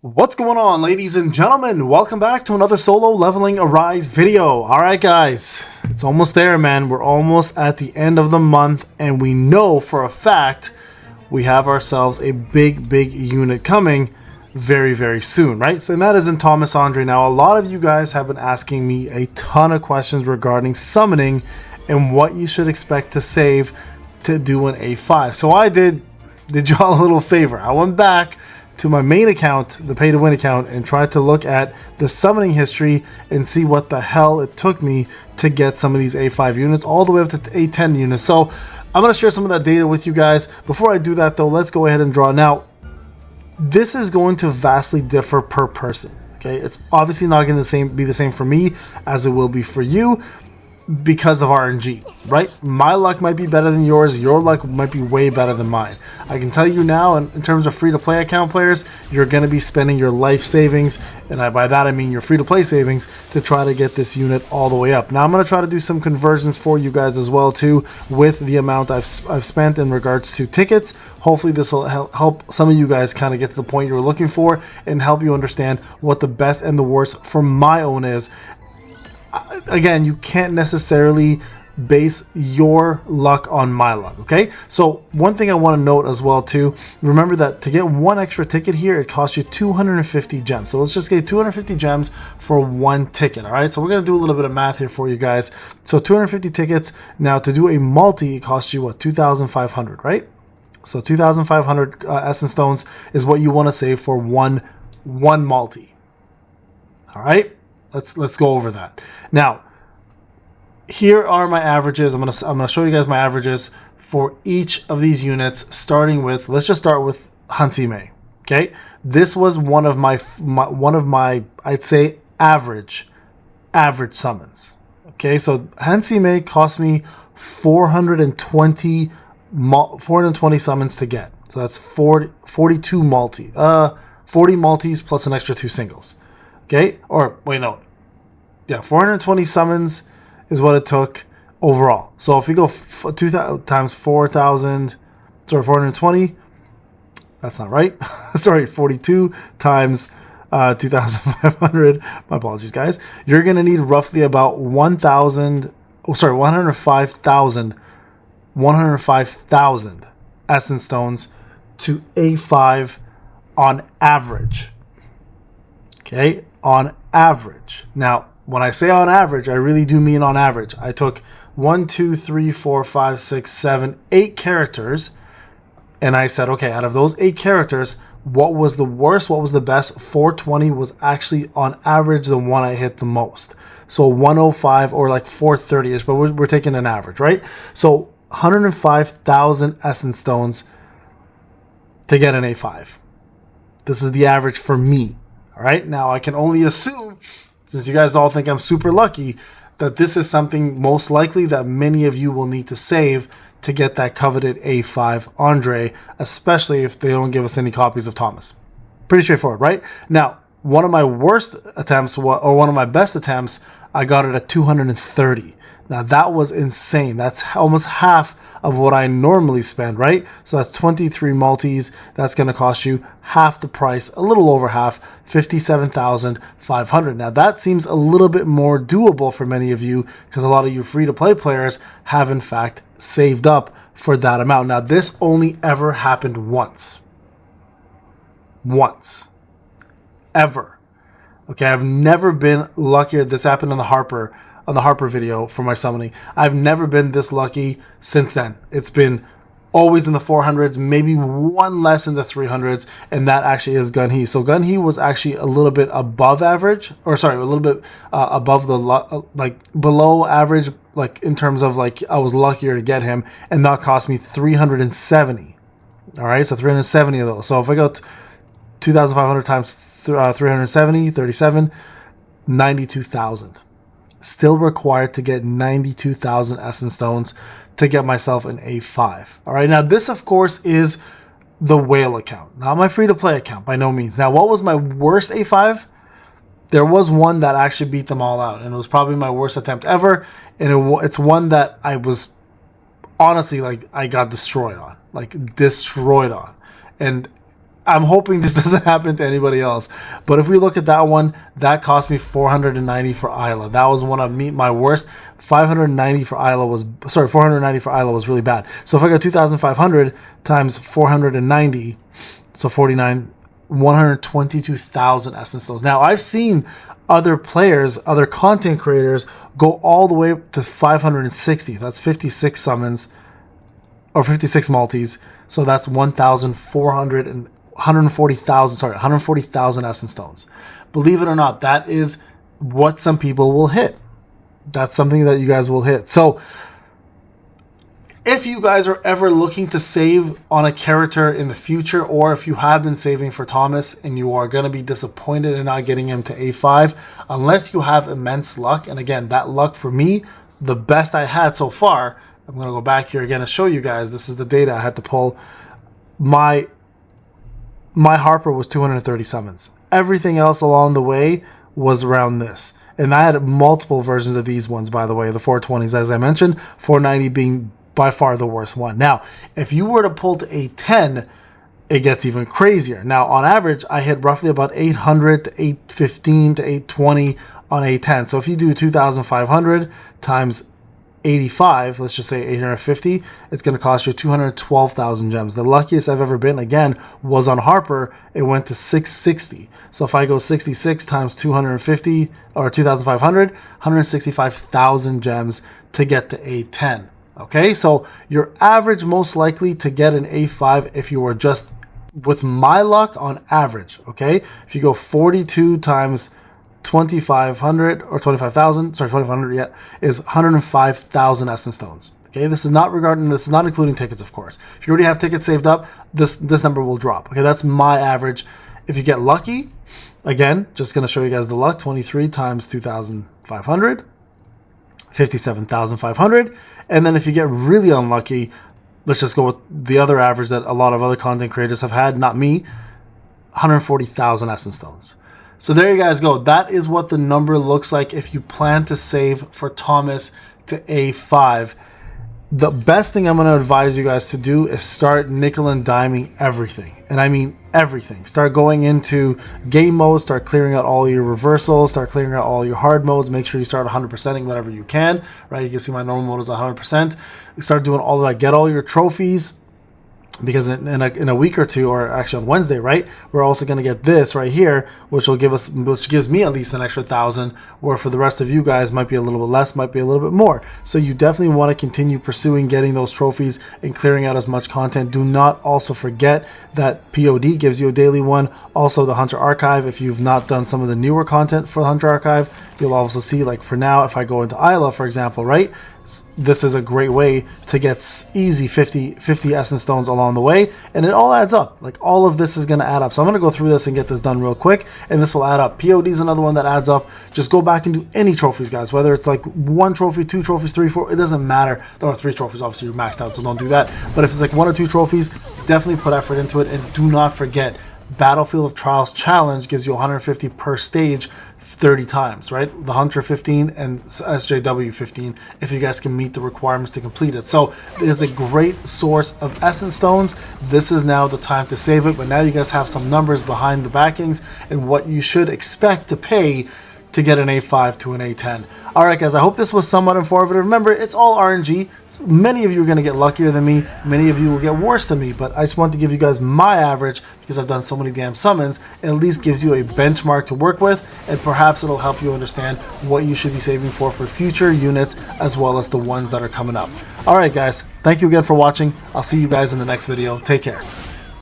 What's going on, ladies and gentlemen? Welcome back to another solo leveling Arise video. Alright guys, it's almost there, man. We're almost at the end of the month, and we know for a fact we have ourselves a big unit coming very soon, right? So, and that is in Thomas Andre. Now, a lot of you guys have been asking me a ton of questions regarding summoning and what you should expect to save to do an A5. So I did y'all a little favor. I went back to my main account, the pay to win account, and tried to look at the summoning history and see what the hell it took me to get some of these A5 units all the way up to A10 units. So I'm going to share some of that data with you guys. Before I do that though, let's go ahead and draw. Now, this is going to vastly differ per person. Okay, it's obviously not going to be the same for me as it will be for you, because of RNG, right? My luck might be better than yours. Your luck might be way better than mine. I can tell you now, in terms of free-to-play account players, you're going to be spending your life savings, and by that I mean your free-to-play savings, to try to get this unit all the way up. Now I'm going to try to do some conversions for you guys as well too, with the amount I've spent in regards to tickets. Hopefully this will help some of you guys kind of get to the point you're looking for and help you understand what the best and the worst for my own is. Again, you can't necessarily base your luck on my luck, okay? So one thing I want to note as well too, remember that to get one extra ticket here, it costs you 250 gems. So let's just get 250 gems for one ticket, all right? So we're going to do a little bit of math here for you guys. So 250 tickets. Now to do a multi, it costs you what, 2,500, right? So 2,500 essence stones is what you want to save for one multi, all right? Let's go over that. Now, here are my averages. I'm gonna show you guys my averages for each of these units, starting with, let's just start with Hansime. Okay, this was one of my I'd say average summons. Okay, so Hansime cost me 420 summons to get. So that's 42 multi, 40 multis plus an extra 2 singles. Okay, or wait, no. Yeah, 420 summons is what it took overall. So if we go 2,000 times 4,000, sorry, 420, that's not right. Sorry, 42 times 2,500. My apologies, guys. You're going to need roughly about 105,000 essence stones to A5 on average. Okay, on average. Now, when I say on average, I really do mean on average. I took 1, 2, 3, 4, 5, 6, 7, 8 characters, and I said, okay, out of those 8 characters, what was the worst, what was the best? 420 was actually on average the one I hit the most. So 105 or like 430-ish, but we're taking an average, right? So 105,000 essence stones to get an A5. This is the average for me. All right, now I can only assume, since you guys all think I'm super lucky, that this is something most likely that many of you will need to save to get that coveted A5 Andre, especially if they don't give us any copies of Thomas. Pretty straightforward, right? Now, one of my worst attempts, or one of my best attempts, I got it at 230. Now, that was insane. That's almost half of what I normally spend, right? So that's 23 multis. That's going to cost you half the price, a little over half, 57,500. Now, that seems a little bit more doable for many of you, because a lot of you free-to-play players have, in fact, saved up for that amount. Now, this only ever happened once. Once. Ever. Okay, I've never been luckier. This happened on the Harper video for my summoning. I've never been this lucky since then. It's been always in the 400s, maybe one less in the 300s, and that actually is Gun-He. So Gun-He was actually a little bit above average, or sorry, a little bit above the like below average, like in terms of like I was luckier to get him, and that cost me 370. All right, so 370 of those. So if I go 2,500 times 370, 37, 92,000. Still required to get 92,000 essence stones to get myself an A5. All right, now this of course is the whale account, not my free-to-play account by no means. Now, what was my worst A5? There was one that actually beat them all out, and it was probably my worst attempt ever, and it's one that I was honestly, like, I got destroyed on, and I'm hoping this doesn't happen to anybody else. But if we look at that one, that cost me 490 for Isla. That was one of my worst. 590 for Isla was, sorry, 490 for Isla was really bad. So if I got 2,500 times 490, so 49, 122,000 essence stones. Now I've seen other players, other content creators go all the way to 560. That's 56 summons or 56 multis. So that's 1,400 and 140,000, sorry, 140,000 essence stones. Believe it or not, that is what some people will hit. That's something that you guys will hit. So if you guys are ever looking to save on a character in the future, or if you have been saving for Thomas and you are going to be disappointed in not getting him to A5, unless you have immense luck, and again, that luck for me, the best I had so far, I'm going to go back here again to show you guys, this is the data I had to pull. My Harper was 230 summons. Everything else along the way was around this. And I had multiple versions of these ones, by the way, the 420s, as I mentioned, 490 being by far the worst one. Now, if you were to pull to A10, it gets even crazier. Now, on average, I hit roughly about 800 to 815 to 820 on A10. So if you do 2,500 times 85, let's just say 850, it's going to cost you 212,000 gems. The luckiest I've ever been, again, was on Harper. It went to 660. So if I go 66 times 250 or 2,500, 165,000 gems to get to A10. Okay, so your average most likely to get an A5 if you were just, with my luck, on average, okay? If you go 42 times 2,500 or 25,000, sorry, 2,500, yeah, is 105,000 essence stones. Okay, this is not including tickets, of course. If you already have tickets saved up, this number will drop. Okay, that's my average. If you get lucky, again, just going to show you guys the luck, 23 times 2,500, 57,500. And then if you get really unlucky, let's just go with the other average that a lot of other content creators have had, not me, 140,000 essence stones. So there you guys go. That is what the number looks like if you plan to save for Thomas to A5. The best thing I'm going to advise you guys to do is start nickel and diming everything. And I mean everything. Start going into game mode, start clearing out all your reversals, start clearing out all your hard modes. Make sure you start 100%ing whatever you can, right? You can see my normal mode is 100%. Start doing all of that. Get all your trophies. Because in a week or two, or actually on Wednesday, right, we're also going to get this right here, which gives me at least an extra 1,000, where for the rest of you guys might be a little bit less, might be a little bit more. So you definitely want to continue pursuing getting those trophies and clearing out as much content. Do not also forget that POD gives you a daily one. Also the Hunter Archive, if you've not done some of the newer content for the Hunter Archive, you'll also see, like for now, if I go into Isla, for example, right, this is a great way to get easy 50 essence stones along the way, and it all adds up. Like all of this is going to add up. So I'm going to go through this and get this done real quick, and this will add up. POD is another one that adds up. Just go back and do any trophies, guys, whether it's like 1 trophy, 2 trophies, 3, 4, it doesn't matter. There are 3 trophies, obviously you're maxed out, so don't do that. But if it's like 1 or 2 trophies, definitely put effort into it, and do not forget, Battlefield of Trials Challenge gives you 150 per stage 30 times, right? The Hunter 15 and SJW 15, if you guys can meet the requirements to complete it. So it is a great source of essence stones. This is now the time to save it, but now you guys have some numbers behind the backings and what you should expect to pay to get an A5 to an A10. Alright guys, I hope this was somewhat informative. Remember, it's all RNG. So many of you are going to get luckier than me. Many of you will get worse than me. But I just want to give you guys my average because I've done so many damn summons. It at least gives you a benchmark to work with. And perhaps it'll help you understand what you should be saving for future units as well as the ones that are coming up. Alright guys, thank you again for watching. I'll see you guys in the next video. Take care.